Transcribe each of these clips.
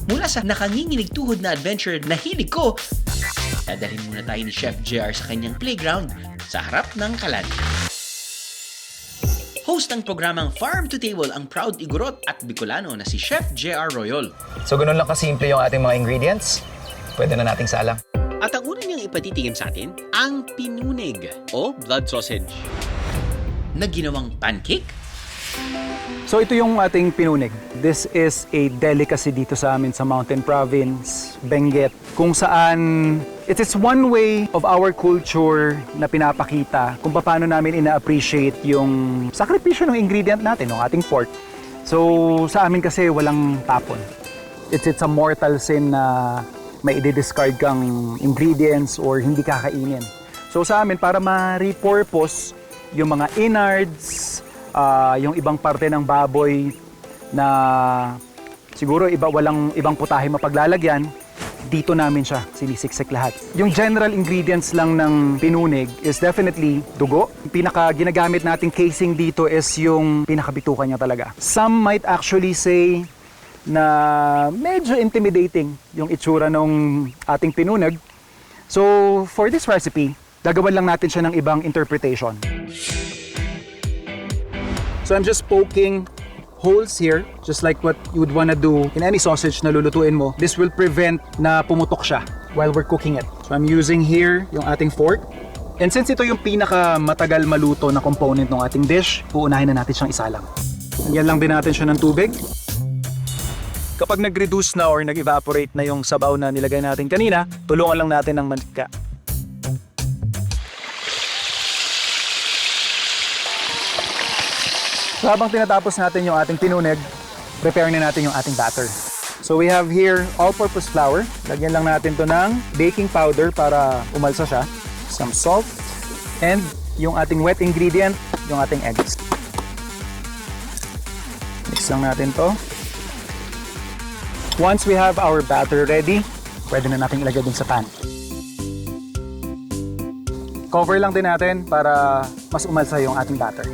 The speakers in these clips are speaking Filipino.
mula sa nakanginginig tuhod na adventure na hilig ko, dadalhin muna tayo ni Chef JR sa kanyang playground sa harap ng kalan. Host ng programang Farm to Table ang proud Igorot at Bicolano na si Chef JR Royol. So ganun lang kasimple yung ating mga ingredients. Pwede na nating salang. At ang una niyang ipatitigim sa atin, ang pinunig o blood sausage na ginawang pancake. So ito yung ating pinunig. This is a delicacy dito sa amin sa Mountain Province, Benguet, kung saan it is one way of our culture na pinapakita kung paano namin ina-appreciate yung sakripisyo ng ingredient natin, ng ating pork. So sa amin kasi walang tapon. It's a mortal sin na may i-discard kang ingredients or hindi kakainin. So sa amin, para ma-repurpose yung mga innards, yung ibang parte ng baboy na siguro walang ibang putahe mapaglalagyan, dito namin siya sinisiksik lahat. Yung general ingredients lang ng pinunig is definitely dugo. Yung pinaka ginagamit nating casing dito is yung pinakabitukan niya talaga. Some might actually say na medyo intimidating yung itsura ng ating pinunig. So for this recipe, gagawan lang natin siya ng ibang interpretation. So I'm just poking holes here, just like what you would wanna do in any sausage na lulutuin mo. This will prevent na pumutok siya while we're cooking it. So I'm using here yung ating fork. And since ito yung pinaka matagal maluto na component ng ating dish, uunahin na natin siyang isalang. Lagyan lang din natin siya ng tubig. Kapag nag-reduce na or nag-evaporate na yung sabaw na nilagay natin kanina, tulungan lang natin ng mantika. So habang tinatapos natin yung ating pinunig, prepare na natin yung ating batter. So we have here all-purpose flour. Lagyan lang natin to ng baking powder para umalsa siya. Some salt. And yung ating wet ingredient, yung ating eggs. Mix lang natin to. Once we have our batter ready, pwede na natin ilagay din sa pan. Cover lang din natin para mas umalsa yung ating batter.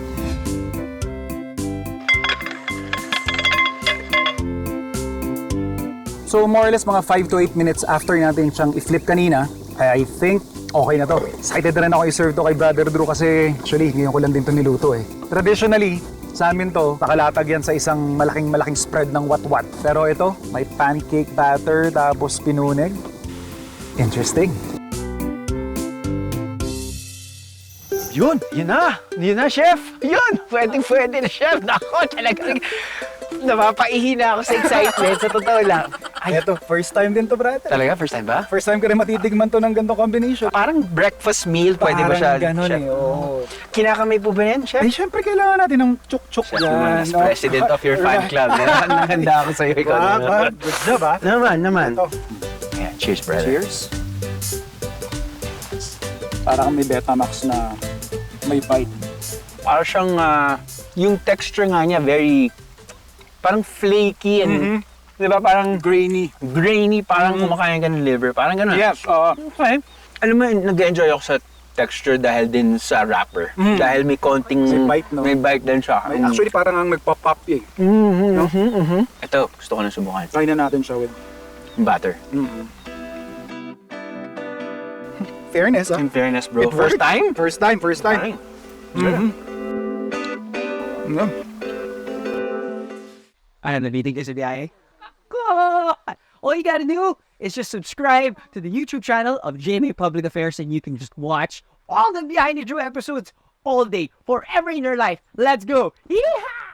So more or less mga 5 to 8 minutes after natin siyang i-flip kanina, I think okay na to. Excited na rin ako i-serve to kay Brother Drew kasi actually ngayon ko lang din to niluto eh. Traditionally, sa amin to, nakalatag yan sa isang malaking spread ng wat-wat. Pero ito, may pancake batter tapos pinunig. Interesting. Yun na, chef. Yun, pwede na, chef. Nako, talagang napapaihi na ako sa excitement, sa totoo lang. Ay, ito, first time din to, brother. Talaga? First time ba? First time ko rin matitigman to ng ganitong combination. Parang breakfast meal, pwede ba siya? Parang ganun chef? eh, oo. Kinakamay po ba yan, chef? Ay, syempre kailangan natin ng chuk-chuk Chef naman, as president of your fan club. Nakahanda ako sa'yo. Ikaw na. Good job, ha? Naman. Ito. Yeah, cheers, brother. Cheers. Parang may Betamax na may bite. Parang siyang, yung texture nga niya, very, parang flaky and, di ba, parang grainy, parang kumakain ka ng liver, parang gano'n. Yes, Okay. Alam mo, nag-enjoy ako sa texture dahil din sa wrapper. Dahil may konting, May bite, no? May bite din siya. actually parang ang nagpa-pop eh. Ito, gusto ko na subukan. Try na natin siya with Butter. fairness, ha? In fairness, bro. It worked. First time? First time. I am the meeting is a BIA. God! All you gotta do is just subscribe to the YouTube channel of GMA Public Affairs and you can just watch all the Behind the Drew episodes all day, forever in your life. Let's go! Yeehaw!